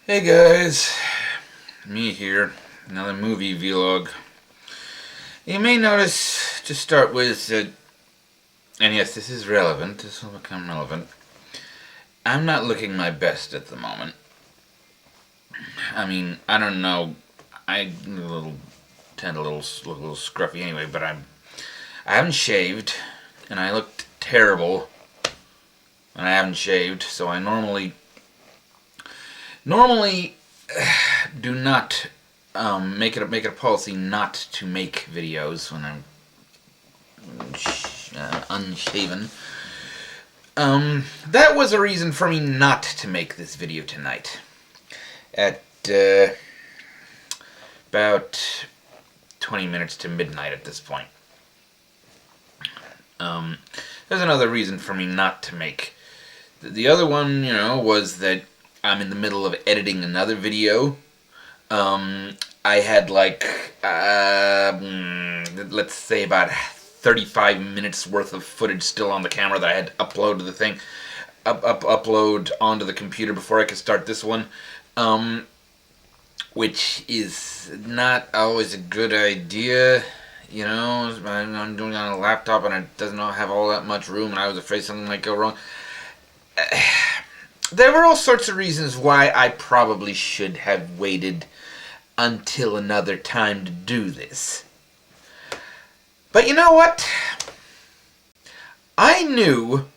Hey guys, me here, another movie vlog. You may notice to start with and yes, this is relevant, this will become relevant. I'm not looking my best at the moment. I mean, I don't know, I tend to look a little scruffy anyway, but I haven't shaved, and I looked terrible when I haven't shaved, so I normally do not make it a policy not to make videos when I'm unshaven. That was a reason for me not to make this video tonight. At about 20 minutes to midnight at this point. There's another reason for me not to make. The other one, was that I'm in the middle of editing another video. I had let's say about 35 minutes worth of footage still on the camera that I had to upload to the thing, upload onto the computer before I could start this one, which is not always a good idea. I'm doing it on a laptop and it doesn't have all that much room, and I was afraid something might go wrong. There were all sorts of reasons why I probably should have waited until another time to do this. But you know what? I knew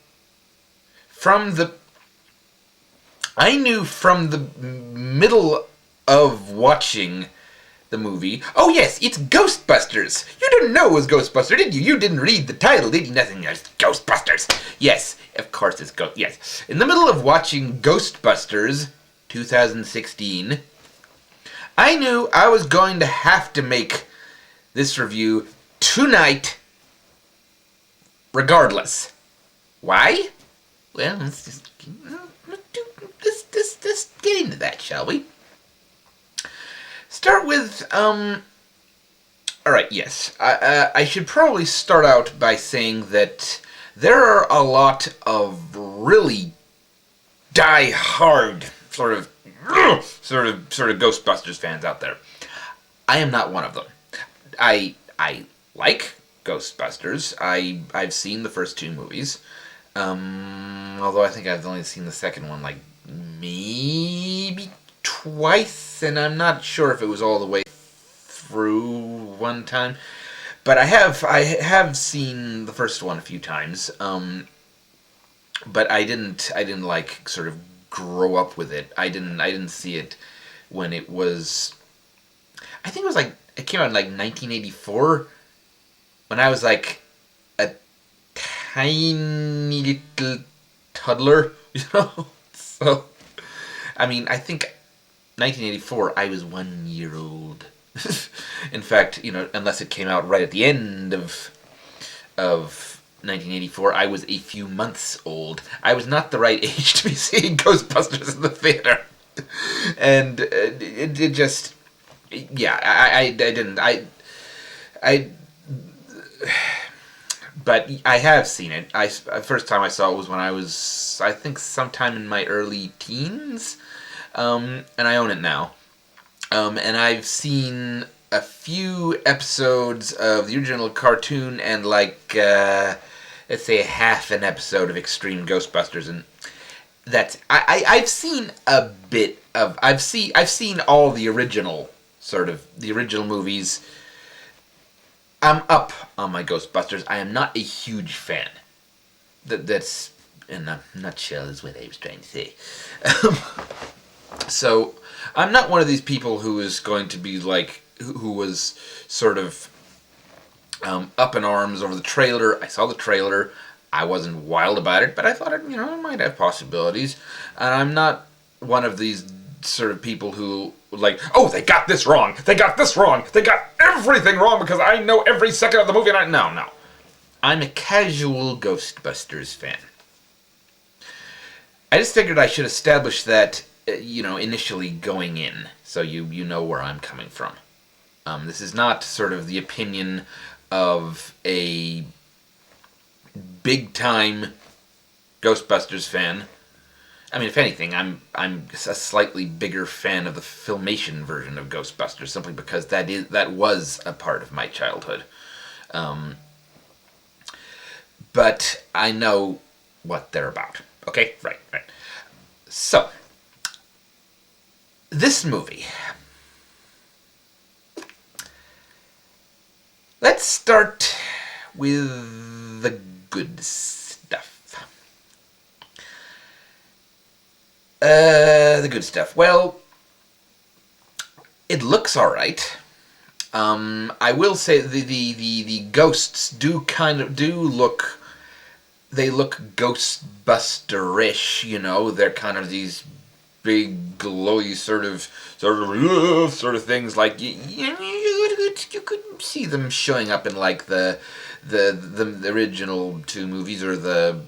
from the middle of watching the movie. Oh yes, it's Ghostbusters! You didn't know it was Ghostbusters, did you? You didn't read the title, did you? Nothing else. Ghostbusters! Yes, of course it's yes. In the middle of watching Ghostbusters 2016, I knew I was going to have to make this review tonight, regardless. Why? Well, let's get into that, shall we? Start with, alright, yes. I should probably start out by saying that there are a lot of really die-hard sort of Ghostbusters fans out there. I am not one of them. I like Ghostbusters. I've seen the first two movies. Although I think I've only seen the second one maybe twice, and I'm not sure if it was all the way through one time. But I have seen the first one a few times. But I didn't sort of grow up with it. I didn't see it when it was. I think it came out in 1984, when I was a tiny little toddler, So, I mean, I think 1984, I was 1 year old. In fact, unless it came out right at the end of 1984, I was a few months old. I was not the right age to be seeing Ghostbusters in the theater. And it just, yeah, I didn't, but I have seen it. First time I saw it was when I was, I think, sometime in my early teens, and I own it now. And I've seen a few episodes of the original cartoon and let's say half an episode of Extreme Ghostbusters, and I've seen a bit of I've seen all the original movies. I'm up on my Ghostbusters. I am not a huge fan. That's, in a nutshell, is what I was trying to say. So, I'm not one of these people who is going to be who was sort of up in arms over the trailer. I saw the trailer. I wasn't wild about it, but I thought it might have possibilities. And I'm not one of these sort of people who oh, they got this wrong, they got this wrong, they got everything wrong because I know every second of the movie, and no. I'm a casual Ghostbusters fan. I just figured I should establish that, initially going in, so you know where I'm coming from. This is not sort of the opinion of a big-time Ghostbusters fan. I mean, if anything, I'm a slightly bigger fan of the Filmation version of Ghostbusters, simply because that was a part of my childhood. But I know what they're about. Okay, right. So, this movie. Let's start with the good stuff. The good stuff. Well, it looks alright. I will say the ghosts do look. They look Ghostbuster-ish, you know. They're kind of these big, glowy sort of things. Like you could see them showing up in like the original two movies, or the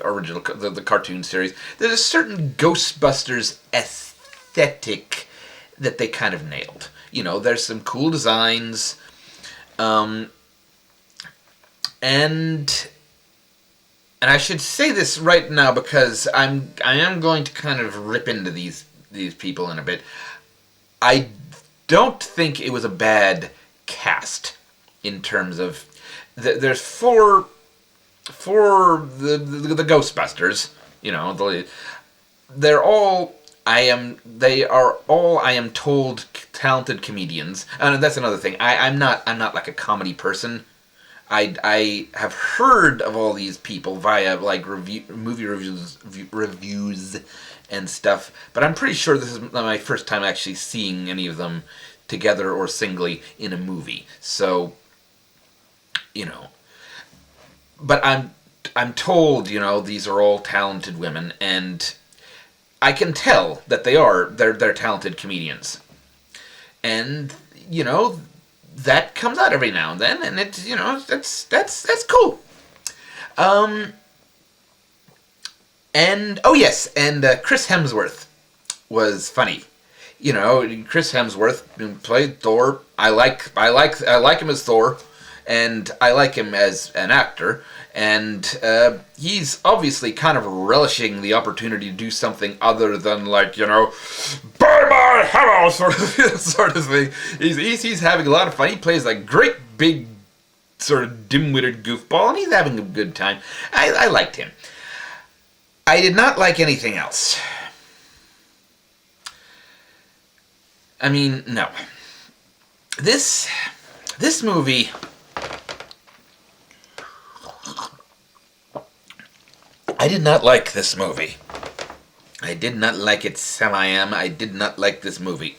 original the cartoon series. There's a certain Ghostbusters aesthetic that they kind of nailed. You know, there's some cool designs, and I should say this right now because I am going to kind of rip into these people in a bit. I don't think it was a bad cast in terms of there's four the Ghostbusters. You know, they are all, I am told, talented comedians. And that's another thing. I'm not like a comedy person. I have heard of all these people via like movie reviews and stuff, but I'm pretty sure this is my first time actually seeing any of them together or singly in a movie. So, you know, but I'm told, you know, these are all talented women, and I can tell that they're talented comedians, and you know, that comes out every now and then, and it's, you know, that's cool. And oh yes, and Chris Hemsworth was funny. You know, Chris Hemsworth played Thor. I like him as Thor, and I like him as an actor. And he's obviously kind of relishing the opportunity to do something other than, like, you know, buy my hammer sort of thing. He's having a lot of fun. He plays like great big sort of dim-witted goofball, and he's having a good time. I liked him. I did not like anything else. I mean, no. This movie, I did not like this movie. I did not like it, Sam. I did not like this movie.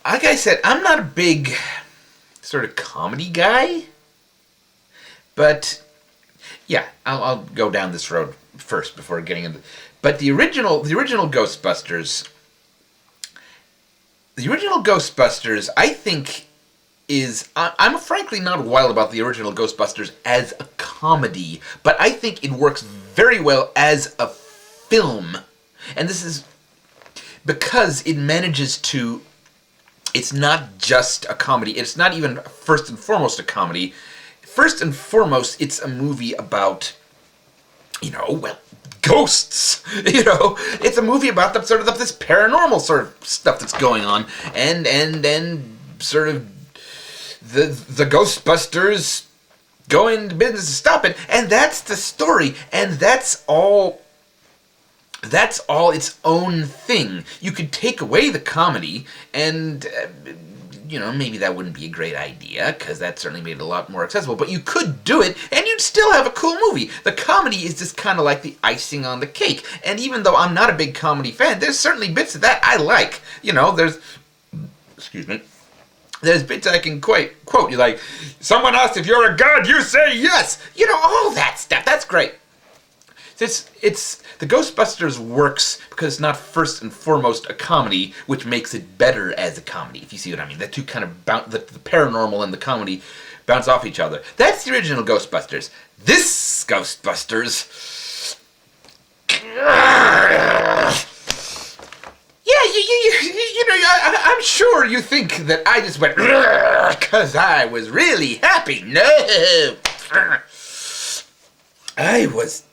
Like I said, I'm not a big sort of comedy guy, but yeah, I'll go down this road first before getting into. But the original Ghostbusters, I think is, I'm frankly not wild about the original Ghostbusters as a comedy, but I think it works very well as a film, and this is because it manages to. It's not just a comedy. It's not even first and foremost a comedy. First and foremost, it's a movie about, you know, well, ghosts. You know, it's a movie about the sort of this paranormal sort of stuff that's going on, and sort of the Ghostbusters go into business to stop it, and that's the story, and that's all its own thing. You could take away the comedy, and you know, maybe that wouldn't be a great idea, because that certainly made it a lot more accessible, but you could do it, and you'd still have a cool movie. The comedy is just kind of like the icing on the cake, and even though I'm not a big comedy fan, there's certainly bits of that I like. You know, there's bits I can quote. You like, someone asked if you're a god, you say yes! You know, all that stuff, that's great. It's the Ghostbusters works because it's not first and foremost a comedy, which makes it better as a comedy, if you see what I mean. The two kind of the paranormal and the comedy bounce off each other. That's the original Ghostbusters. This Ghostbusters, yeah, you know, I'm sure you think that I just went because I was really happy. No. I was...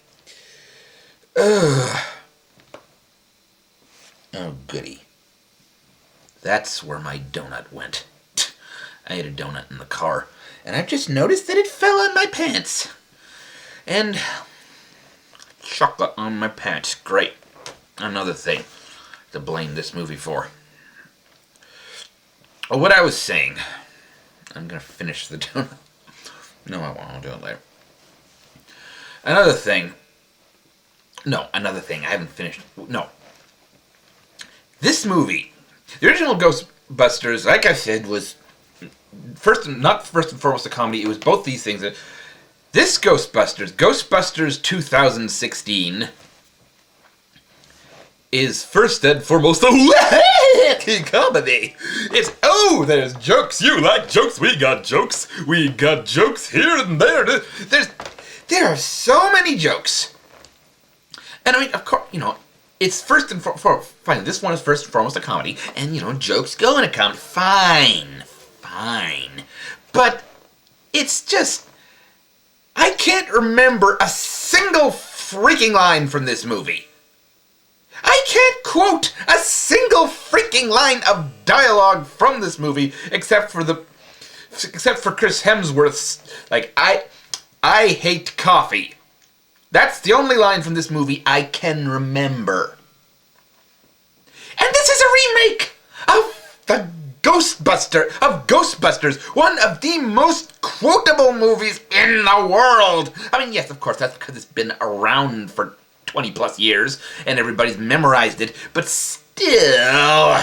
Oh, goody. That's where my donut went. I ate a donut in the car, and I've just noticed that it fell on my pants. And chocolate on my pants. Great. Another thing to blame this movie for. What I was saying. I'm going to finish the donut. No, I won't. I'll do it later. Another thing. I haven't finished. No. This movie, the original Ghostbusters, like I said, was not first and foremost a comedy. It was both these things. This Ghostbusters 2016, is first and foremost a wacky comedy. It's, there's jokes. You like jokes. We got jokes. We got jokes here and there. There are so many jokes. And I mean, of course, it's first and foremost, fine, this one is first and foremost a comedy, and, jokes go in a comedy. Fine. But it's just, I can't remember a single freaking line from this movie. I can't quote a single freaking line of dialogue from this movie except for Chris Hemsworth's, I hate coffee. That's the only line from this movie I can remember. And this is a remake of Ghostbusters, one of the most quotable movies in the world. I mean, yes, of course, that's because it's been around for 20 plus years and everybody's memorized it, but still,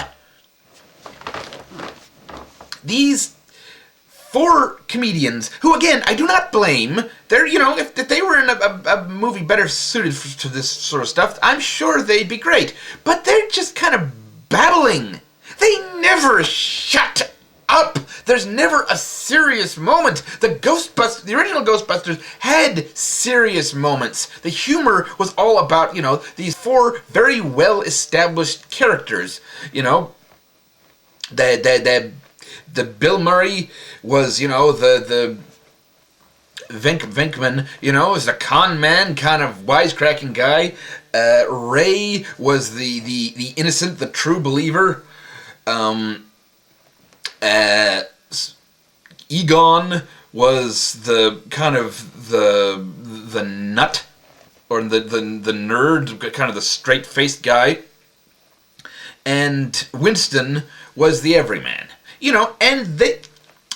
these four comedians, who again, I do not blame, they're, if they were in a movie better suited to this sort of stuff, I'm sure they'd be great, but they're just kind of babbling. They never shut up. There's never a serious moment. The original Ghostbusters had serious moments. The humor was all about, these four very well-established characters. The Bill Murray was, the Venkman, is a con man, kind of wisecracking guy. Ray was the innocent, the true believer. Egon was the kind of the nut, or the nerd, kind of the straight-faced guy. And Winston was the everyman. And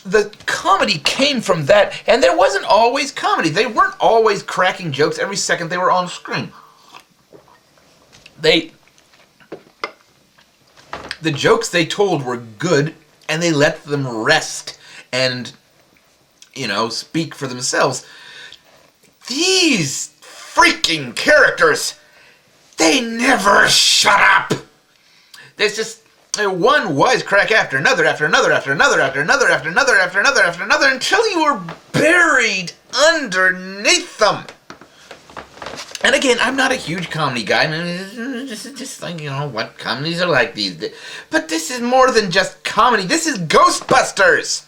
the comedy came from that, and there wasn't always comedy. They weren't always cracking jokes every second they were on screen. The jokes they told were good, and they let them rest and, speak for themselves. These freaking characters, they never shut up. There's just one wisecrack after another, until you were buried underneath them. And again, I'm not a huge comedy guy. I mean, just like, what comedies are like these days. But this is more than just comedy. This is Ghostbusters.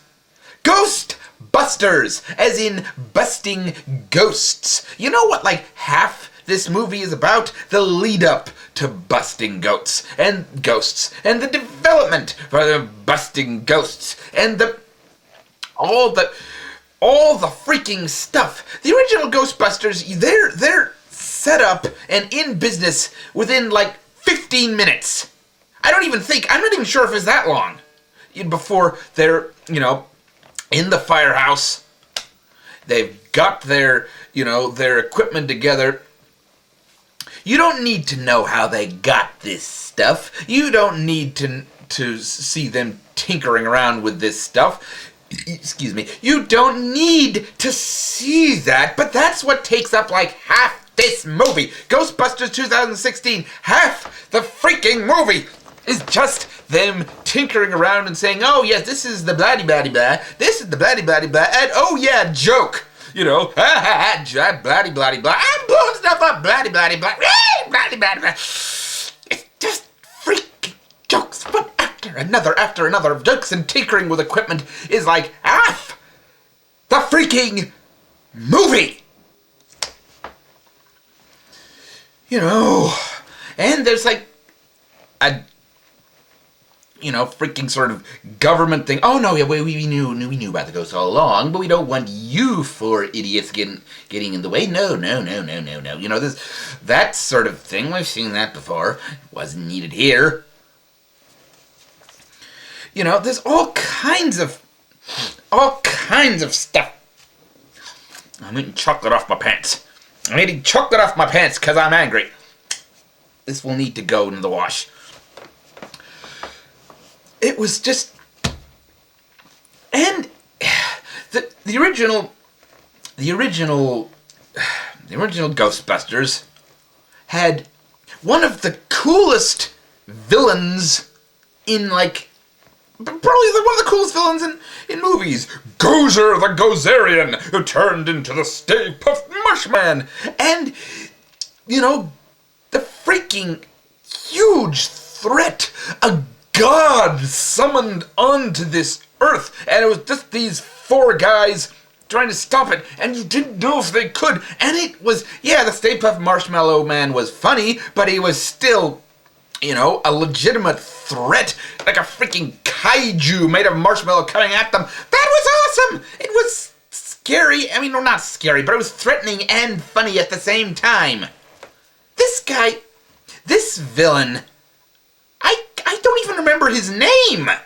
Ghostbusters, as in busting ghosts. You know what, half this movie is about? The lead up to busting ghosts, and the development for the busting ghosts, and all the freaking stuff. The original Ghostbusters, they're set up and in business within 15 minutes. I'm not even sure if it's that long before they're, in the firehouse. They've got their equipment together. You don't need to know how they got this stuff. You don't need to see them tinkering around with this stuff. Excuse me. You don't need to see that, but that's what takes up half this movie. Ghostbusters 2016, half the freaking movie is just them tinkering around and saying, oh yes, this is the blah-de-blah-de-blah, this is the blah-de-blah-de-blah, and oh yeah, joke. Ha ha ha, blah-de-blah-de-blah, I'm blowing stuff up, blah-de-blah-de-blah, blah-de-blah-de-blah. It's just freaking jokes, one after another of jokes, and tinkering with equipment is half the freaking movie. you know, and there's like a, freaking sort of government thing. Oh no, yeah, we knew about the ghosts all along, but we don't want you four idiots getting in the way. No. That sort of thing. We've seen that before. Wasn't needed here. There's all kinds of stuff. I'm eating chocolate off my pants. I'm eating chocolate off my pants because I'm angry. This will need to go in the wash. It was just... And the original Ghostbusters had one of the coolest villains in, like... Probably one of the coolest villains in movies. Gozer the Gozerian, who turned into the Stay Puft Marshman. And, the freaking huge threat, a god summoned onto this earth. And it was just these four guys trying to stop it. And you didn't know if they could. And it was, the Stay Puft Marshmallow Man was funny, but he was still... a legitimate threat, like a freaking kaiju made of marshmallow coming at them. That was awesome! It was scary. I mean, no, not scary, but it was threatening and funny at the same time. This villain, I don't even remember his name. I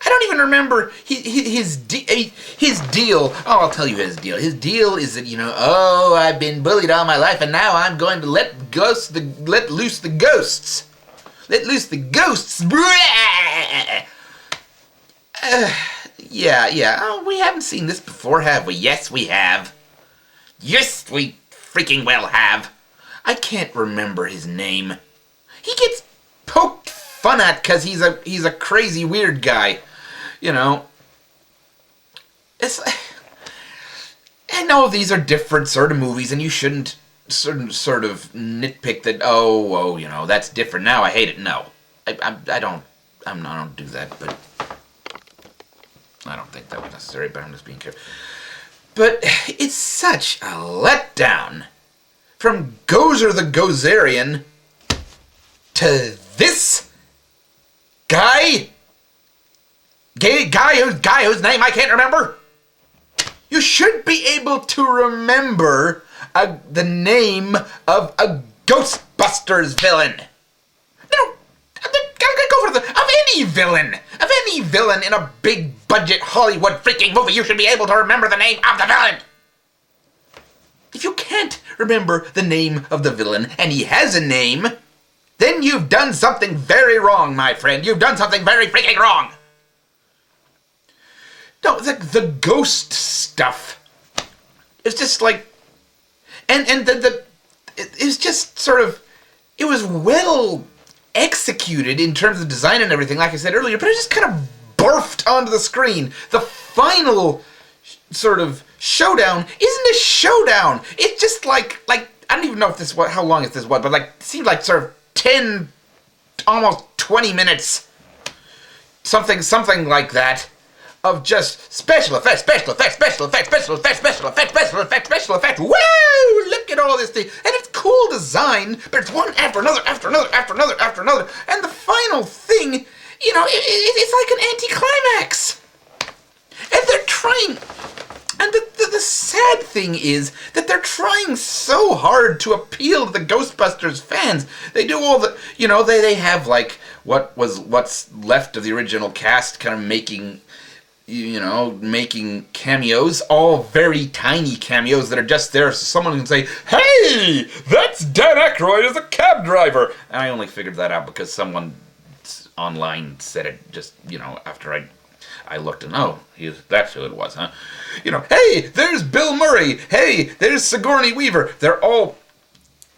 don't even remember his deal. Oh, I'll tell you his deal. His deal is that, I've been bullied all my life, and now I'm going to let loose the ghosts. Let loose the ghosts. Yeah. Oh, we haven't seen this before, have we? Yes, we have. Yes, we freaking well have. I can't remember his name. He gets poked fun at because he's a crazy weird guy. It's... I know these are different sort of movies, and you shouldn't sort of nitpick that. Oh, that's different now. I hate it. No, I don't do that. But I don't think that was necessary. But I'm just being careful. But it's such a letdown from Gozer the Gozerian to this guy whose name I can't remember. You should be able to remember the name of a Ghostbusters villain. No, go for any villain in a big budget Hollywood freaking movie. You should be able to remember the name of the villain. If you can't remember the name of the villain, and he has a name, then you've done something very wrong, my friend. You've done something very freaking wrong. No, the ghost stuff. It's just like... And it was just sort of... It was well executed in terms of design and everything, like I said earlier, but it just kind of barfed onto the screen. The final sort of showdown isn't a showdown. It's just like I don't even know if how long this was, but it seemed like sort of 10, almost 20 minutes. Something like that. Of just special effects. Woo! Look at all this thing. And it's cool design, but it's one after another. And the final thing, it's like an anticlimax. And they're trying... And the sad thing is that they're trying so hard to appeal to the Ghostbusters fans. They do all the... they have, what's left of the original cast kind of making cameos, all very tiny cameos that are just there so someone can say, hey, that's Dan Aykroyd as a cab driver. And I only figured that out because someone online said it just, after I looked and, that's who it was, huh? Hey, there's Bill Murray. Hey, there's Sigourney Weaver. They're all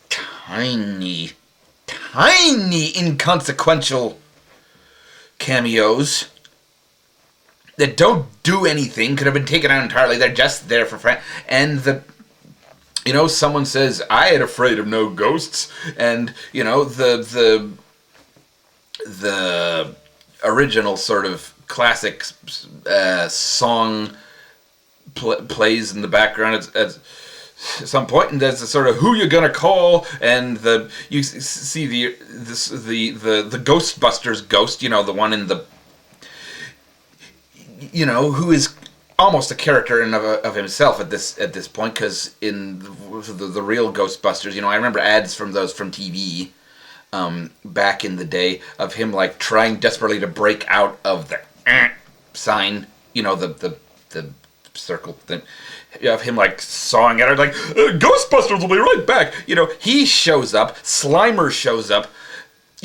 tiny, inconsequential cameos that don't do anything, could have been taken out entirely. They're just there for fun. And someone says, I ain't afraid of no ghosts. And, the original sort of classic song plays in the background. It's some point, and there's a sort of who you gonna call, and you see the Ghostbusters ghost, the one in the, who is almost a character in of himself at this point, because in the real Ghostbusters, I remember ads from TV back in the day of him like trying desperately to break out of the sign, the circle thing, of him like sawing at her like Ghostbusters will be right back. He shows up, Slimer shows up,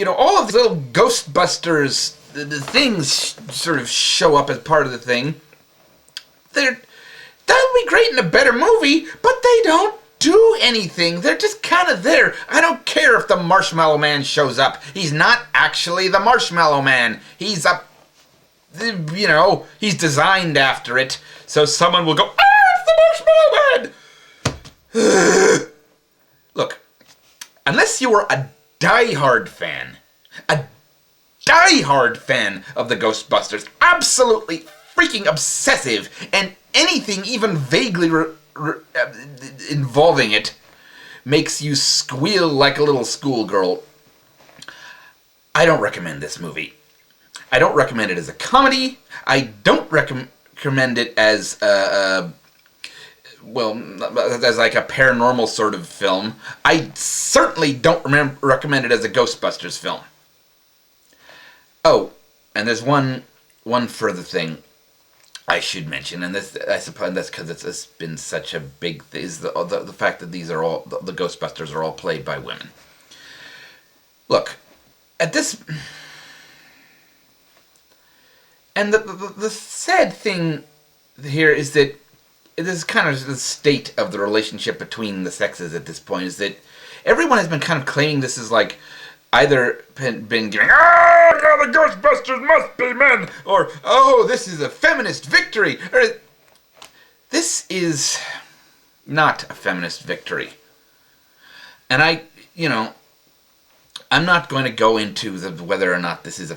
all of the little Ghostbusters the things sort of show up as part of the thing. That would be great in a better movie, but they don't do anything. They're just kind of there. I don't care if the Marshmallow Man shows up. He's not actually the Marshmallow Man. He's he's designed after it. So someone will go, it's the Marshmallow Man! Look, unless you were a diehard fan of the Ghostbusters, absolutely freaking obsessive, and anything even vaguely involving it makes you squeal like a little schoolgirl, I don't recommend this movie. I don't recommend it as a comedy. I don't recommend it as as like a paranormal sort of film. I certainly don't recommend it as a Ghostbusters film. Oh, and there's one further thing I should mention, and this, I suppose that's because it's been such a big thing, is the fact that these are all, the Ghostbusters are all played by women. Look, at this, and the sad thing here is that it is kind of the state of the relationship between the sexes at this point, is that everyone has been kind of claiming this is like either been giving, the Ghostbusters must be men, or, this is a feminist victory, or, this is not a feminist victory. And I'm not going to go into whether or not this is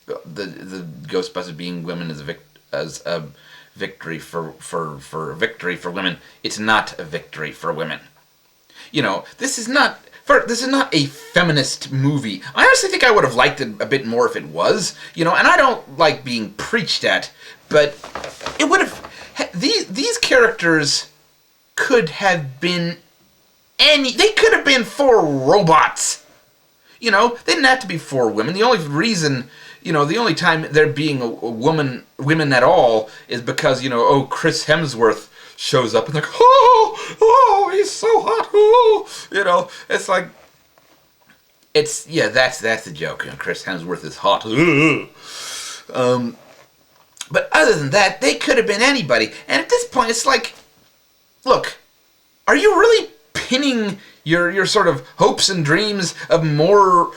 the Ghostbusters being women as a victory for victory for women. It's not a victory for women. This is not a feminist movie. I honestly think I would have liked it a bit more if it was, and I don't like being preached at, but it would have, these characters could have been they could have been 4 robots. They didn't have to be 4 women. The only reason, the only time there being women at all is because, Chris Hemsworth shows up and like, he's so hot, it's like, that's the joke. Chris Hemsworth is hot. But other than that, they could have been anybody. And at this point, it's like, look, are you really pinning your sort of hopes and dreams of more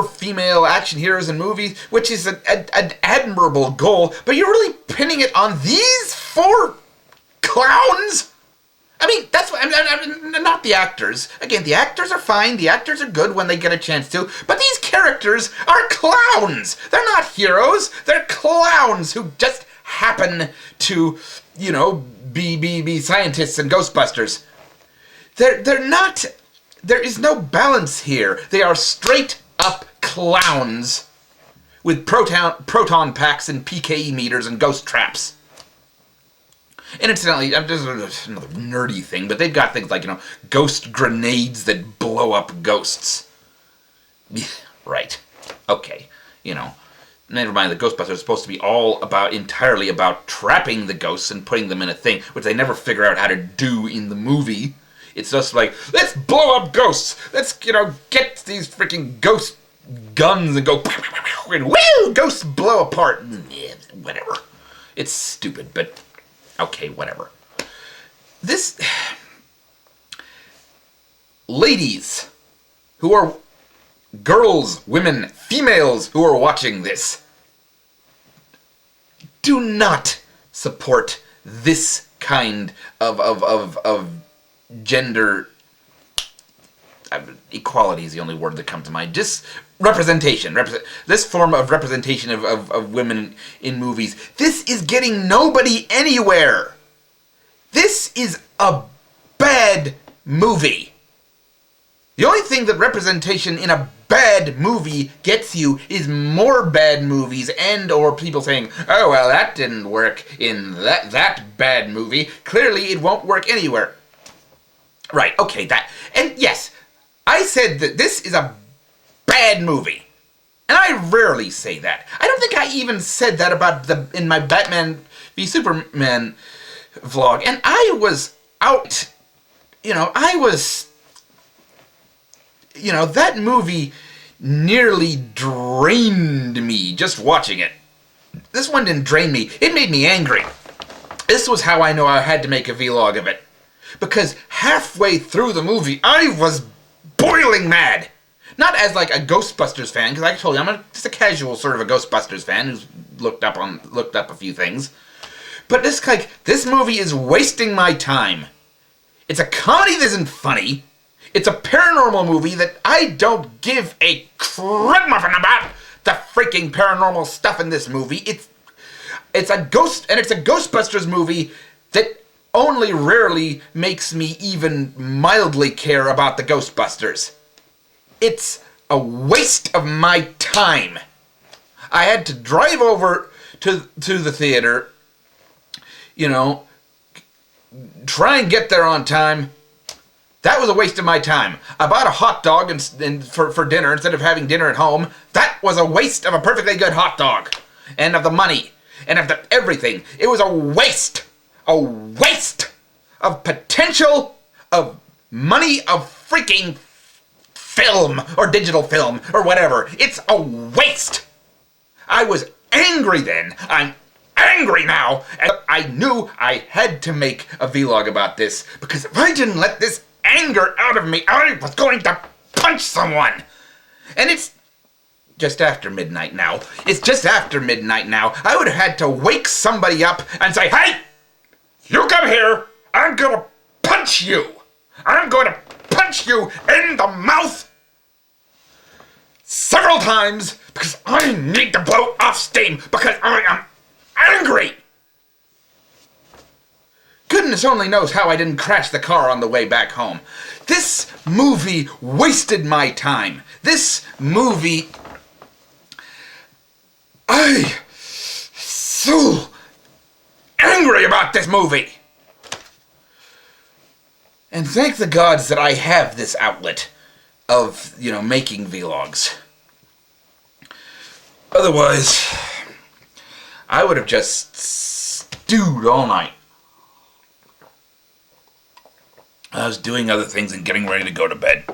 female action heroes in movies, which is an admirable goal, but you're really pinning it on these 4 clowns? I mean, that's what I'm not the actors. Again, the actors are fine. The actors are good when they get a chance to. But these characters are clowns. They're not heroes. They're clowns who just happen to, be scientists and Ghostbusters. They're not. There is no balance here. They are straight up clowns with proton packs and PKE meters and ghost traps. And incidentally, there's another nerdy thing, but they've got things like, ghost grenades that blow up ghosts. Right. Okay. Never mind, the Ghostbusters are supposed to be entirely about trapping the ghosts and putting them in a thing, which they never figure out how to do in the movie. It's just like, let's blow up ghosts! Let's, get these freaking ghost guns and go, and woo! Ghosts blow apart. Whatever. It's stupid, but okay, whatever. This... Ladies who are girls, women, females who are watching this, do not support this kind of gender equality is the only word that comes to mind. Just representation. This form of representation of women in movies. This is getting nobody anywhere. This is a bad movie. The only thing that representation in a bad movie gets you is more bad movies and or people saying, oh, well, that didn't work in that bad movie. Clearly, it won't work anywhere. Right, okay, that. And yes, I said that this is a bad movie. And I rarely say that. I don't think I even said that about in my Batman v Superman vlog. And I was out, that movie nearly drained me just watching it. This one didn't drain me. It made me angry. This was how I know I had to make a vlog of it. Because halfway through the movie, I was boiling mad. Not as like a Ghostbusters fan, because like I told you, I'm just a casual sort of a Ghostbusters fan who's looked up a few things. But this movie is wasting my time. It's a comedy that isn't funny. It's a paranormal movie that I don't give a crap muffin about the freaking paranormal stuff in this movie. It's a Ghostbusters movie that only rarely makes me even mildly care about the Ghostbusters. It's a waste of my time. I had to drive over to the theater, try and get there on time. That was a waste of my time. I bought a hot dog for dinner instead of having dinner at home. That was a waste of a perfectly good hot dog. And of the money. And of everything. It was a waste. A waste of potential, of money, of freaking film or digital film or whatever. It's a waste. I was angry then. I'm angry now. And I knew I had to make a vlog about this because if I didn't let this anger out of me, I was going to punch someone. And it's just after midnight now. It's just after midnight now. I would have had to wake somebody up and say, hey, you come here. I'm going to punch you. I'm going to punch you in the mouth several times because I need to blow off steam because I am angry. Goodness only knows how I didn't crash the car on the way back home. This movie wasted my time. This movie... I'm so angry about this movie. And thank the gods that I have this outlet of, making vlogs. Otherwise, I would have just stewed all night. I was doing other things and getting ready to go to bed.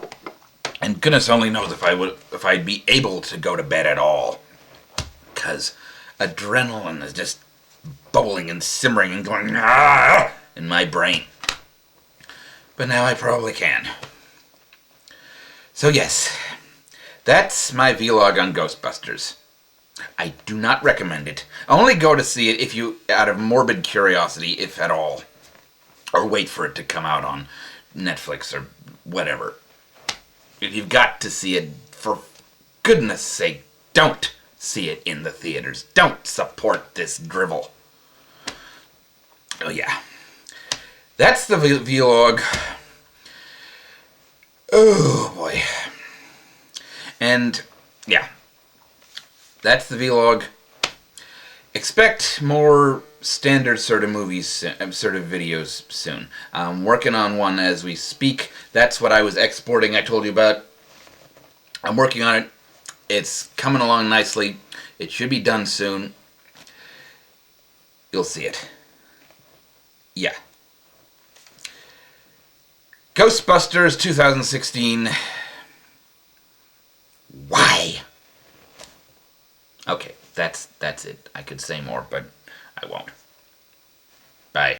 And goodness only knows if I'd be able to go to bed at all. Because adrenaline is just bubbling and simmering and going in my brain. But now I probably can. So yes, that's my vlog on Ghostbusters. I do not recommend it. Only go to see it if you, out of morbid curiosity, if at all. Or wait for it to come out on Netflix or whatever. If you've got to see it, for goodness sake, don't see it in the theaters. Don't support this drivel. Oh yeah. That's the vlog. Oh boy. And yeah. That's the vlog. Expect more standard sort of movies, sort of videos soon. I'm working on one as we speak. That's what I was exporting I told you about. I'm working on it. It's coming along nicely. It should be done soon. You'll see it. Yeah. Ghostbusters 2016. Why? Okay, that's it. I could say more, but I won't. Bye.